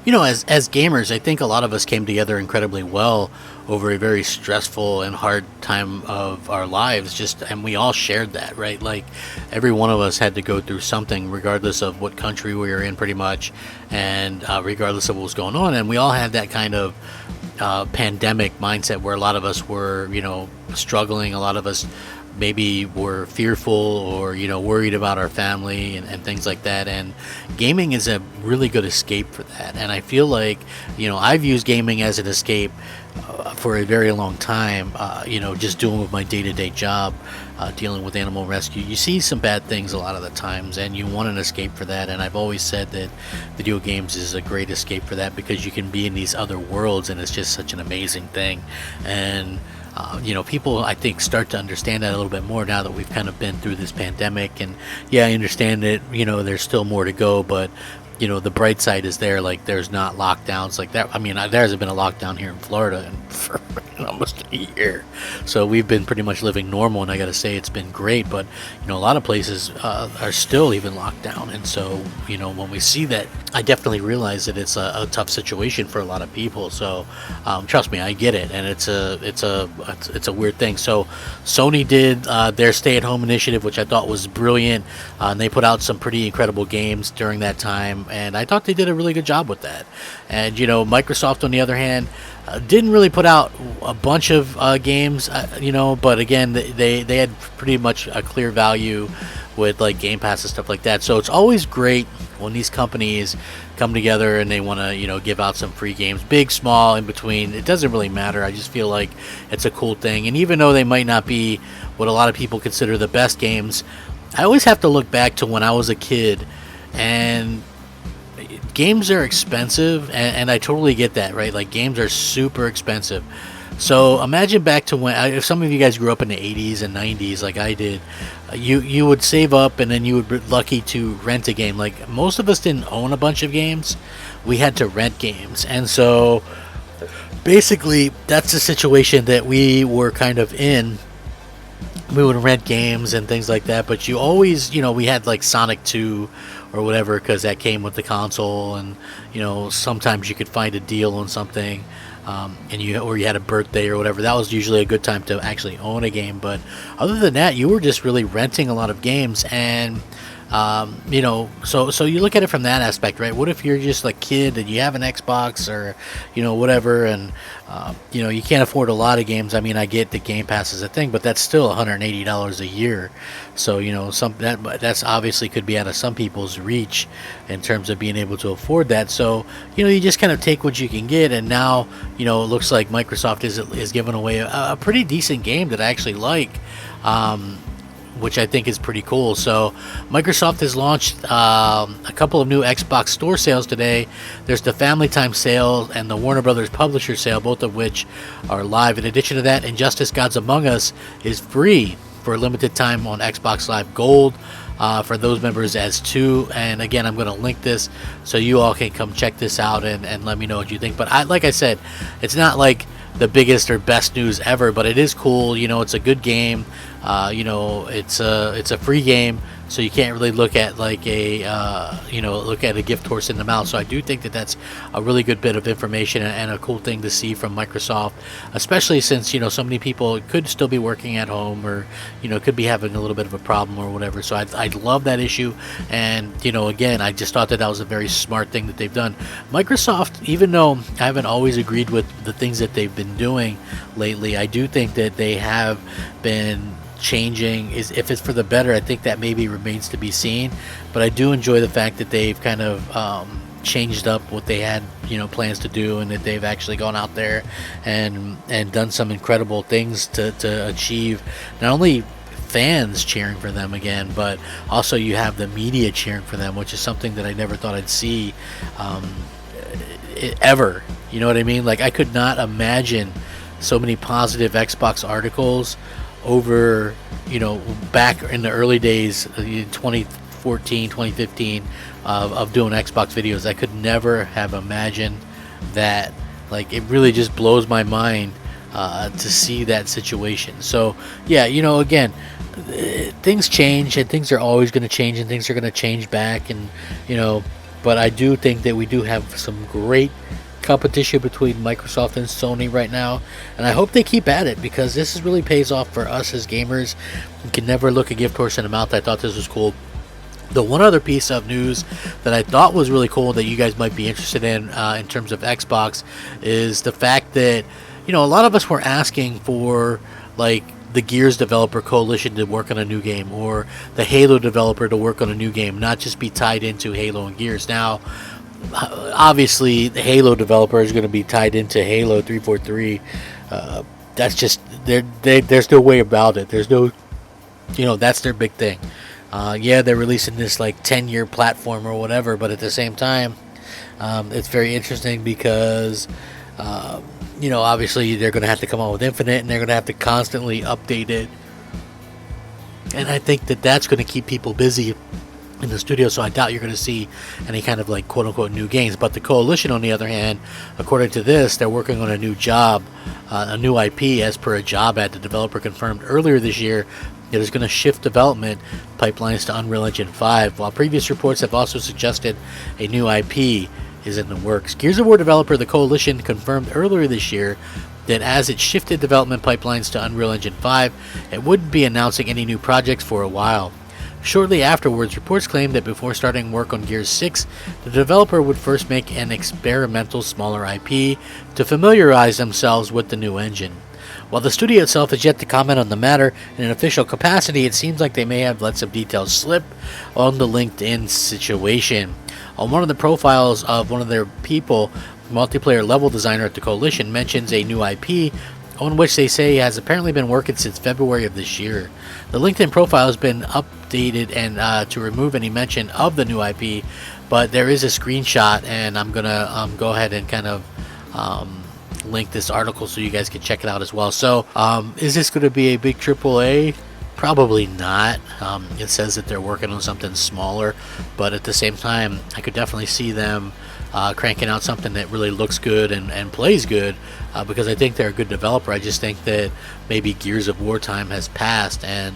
As gamers, I think a lot of us came together incredibly well over a very stressful and hard time of our lives. And we all shared that, right? Like every one of us had to go through something, regardless of what country we were in, pretty much, and regardless of what was going on. And we all had that kind of pandemic mindset where a lot of us were, struggling. A lot of us maybe were fearful or worried about our family and things like that, and gaming is a really good escape for that. And I feel like I've used gaming as an escape for a very long time, just doing with my day-to-day job, dealing with animal rescue. You see some bad things a lot of the times and you want an escape for that, and I've always said that video games is a great escape for that because you can be in these other worlds and it's just such an amazing thing. And people, I think, start to understand that a little bit more now that we've kind of been through this pandemic. And yeah, I understand that, there's still more to go, but the bright side is there. Like, there's not lockdowns like that. I mean, there hasn't been a lockdown here in Florida for almost a year. So we've been pretty much living normal, and I got to say it's been great. But, a lot of places are still even locked down. And so, when we see that, I definitely realize that it's a tough situation for a lot of people. So trust me, I get it. And it's a weird thing. So Sony did their stay-at-home initiative, which I thought was brilliant. And they put out some pretty incredible games during that time, and I thought they did a really good job with that. And Microsoft, on the other hand, didn't really put out a bunch of games, but again, they had pretty much a clear value with like Game Pass and stuff like that. So it's always great when these companies come together and they want to give out some free games, big, small, in between. It doesn't really matter. I just feel like it's a cool thing. And even though they might not be what a lot of people consider the best games, I always have to look back to when I was a kid, and games are expensive, and I totally get that, right? Like, games are super expensive. So imagine back to when, if some of you guys grew up in the 80s and 90s like I did, you would save up and then you would be lucky to rent a game. Like, most of us didn't own a bunch of games. We had to rent games. And so basically that's the situation that we were kind of in. We would rent games and things like that, but you always, we had like Sonic 2 or whatever, because that came with the console, and sometimes you could find a deal on something, and you had a birthday or whatever. That was usually a good time to actually own a game. But other than that, you were just really renting a lot of games. And so you look at it from that aspect, right? What if you're just a kid and you have an Xbox or whatever, and you can't afford a lot of games. I mean, I get the Game Pass is a thing, but that's still $180 a year. So that's obviously could be out of some people's reach in terms of being able to afford that. So you just kind of take what you can get. And now it looks like Microsoft is giving away a pretty decent game that I actually like. Which I think is pretty cool. So Microsoft has launched a couple of new Xbox Store sales today. There's the Family Time sale and the Warner Brothers Publisher sale, both of which are live. In addition to that, Injustice Gods Among Us is free for a limited time on Xbox Live Gold for those members as 2. And again, I'm going to link this so you all can come check this out and let me know what you think. But like I said, it's not like the biggest or best news ever, but it is cool. It's a good game. It's a free game, so you can't really look at like look at a gift horse in the mouth. So I do think that that's a really good bit of information and a cool thing to see from Microsoft, especially since so many people could still be working at home, or could be having a little bit of a problem or whatever. So I love that issue. And again, I just thought that was a very smart thing that they've done. Microsoft, even though I haven't always agreed with the things that they've been doing lately, I do think that they have been changing. If it's for the better, I think that maybe remains to be seen. But I do enjoy the fact that they've kind of changed up what they had plans to do, and that they've actually gone out there and done some incredible things to achieve not only fans cheering for them again, but also you have the media cheering for them, which is something that I never thought I'd see ever. You know what I mean? Like, I could not imagine so many positive Xbox articles over, back in the early days, 2014, 2015, of doing Xbox videos. I could never have imagined that. Like, it really just blows my mind to see that situation. So, yeah, again, things change, and things are always going to change, and things are going to change back, and, but I do think that we do have some great competition between Microsoft and Sony right now, and I hope they keep at it, because this really pays off for us as gamers. You can never look a gift horse in the mouth. I thought this was cool. The one other piece of news that I thought was really cool that you guys might be interested in terms of Xbox, is the fact that, a lot of us were asking for, like, the Gears developer coalition to work on a new game, or the Halo developer to work on a new game, not just be tied into Halo and Gears. Now, obviously, the Halo developer is going to be tied into Halo 343. That's just, there's no way about it. There's no, that's their big thing. Yeah, they're releasing this like 10-year platform or whatever, but at the same time, it's very interesting because, obviously they're going to have to come out with Infinite, and they're going to have to constantly update it. And I think that that's going to keep people busy in the studio, so I doubt you're going to see any kind of like quote-unquote new games. But the Coalition, on the other hand, according to this, they're working on a new job, a new IP, as per a job ad the developer confirmed earlier this year. It is going to shift development pipelines to Unreal Engine 5, while previous reports have also suggested a new IP is in the works. Gears of War developer The Coalition confirmed earlier this year that as it shifted development pipelines to Unreal Engine 5, it wouldn't be announcing any new projects for a while. Shortly afterwards, reports claimed that before starting work on Gears 6, the developer would first make an experimental smaller IP to familiarize themselves with the new engine. While the studio itself has yet to comment on the matter in an official capacity, it seems like they may have let some details slip on the LinkedIn situation. On one of the profiles of one of their people, multiplayer level designer at the Coalition mentions a new IP on which they say has apparently been working since February of this year. The LinkedIn profile has been updated and to remove any mention of the new IP, but there is a screenshot, and I'm gonna go ahead and kind of link this article so you guys can check it out as well. So is this going to be a big AAA? Probably not. It says that they're working on something smaller, but at the same time, I could definitely see them cranking out something that really looks good and plays good, because I think they're a good developer. I just think that maybe Gears of War time has passed, and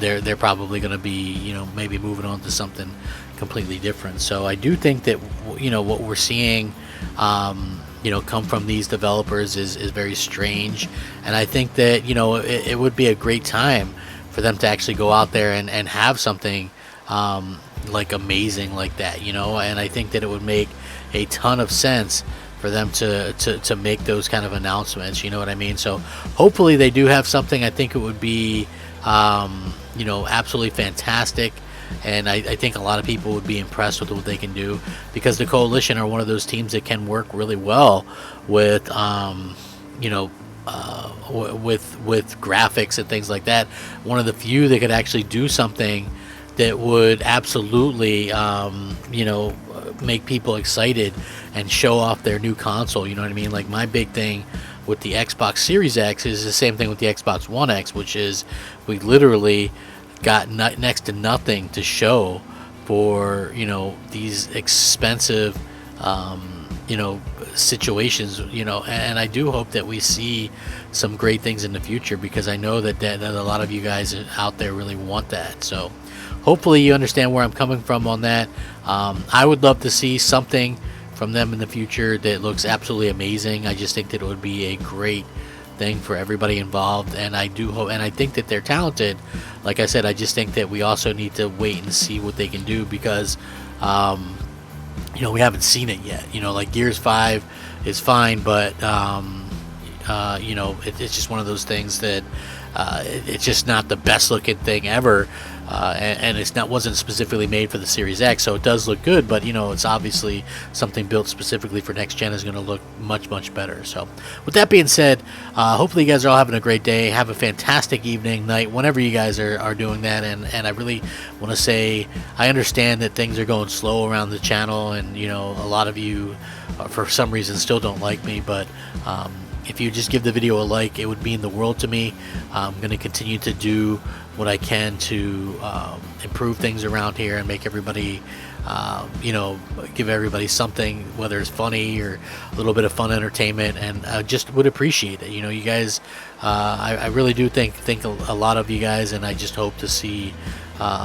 they're probably going to be maybe moving on to something completely different. So I do think that what we're seeing come from these developers is very strange, and I think that it would be a great time for them to actually go out there and have something like amazing like that, and I think that it would make a ton of sense for them to make those kind of announcements, you know what I mean? So hopefully they do have something. I think it would be absolutely fantastic, and I think a lot of people would be impressed with what they can do, because the Coalition are one of those teams that can work really well with with graphics and things like that. One of the few that could actually do something that would absolutely make people excited and show off their new console, you know what I mean? Like, my big thing with the Xbox Series X is the same thing with the Xbox One X, which is we literally got next to nothing to show for these expensive situations, and I do hope that we see some great things in the future, because I know that a lot of you guys out there really want that. So hopefully you understand where I'm coming from on that. I would love to see something from them in the future that looks absolutely amazing. I just think that it would be a great thing for everybody involved, and I do hope, and I think that they're talented. Like I said, I just think that we also need to wait and see what they can do, because we haven't seen it yet. Like Gears 5 is fine, but it's just one of those things that it's just not the best looking thing ever, and wasn't specifically made for the Series X, so it does look good, but it's obviously something built specifically for next gen is going to look much better. So with that being said, hopefully you guys are all having a great day. Have a fantastic evening, night, whenever you guys are doing that, and I really want to say I understand that things are going slow around the channel, and a lot of you for some reason still don't like me, but if you just give the video a like, it would mean the world to me. I'm going to continue to do what I can to improve things around here and make everybody, give everybody something, whether it's funny or a little bit of fun entertainment, and I just would appreciate it. You guys, I really do think a lot of you guys, and I just hope to see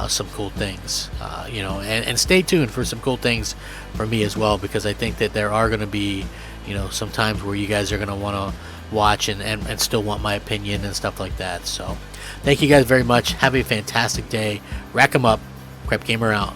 some cool things, you know, and stay tuned for some cool things for me as well, because I think that there are going to be, you know, some times where you guys are going to want to watch and still want my opinion and stuff like that. So thank you guys very much. Have a fantastic day. Rack 'em up. Crapgamer out.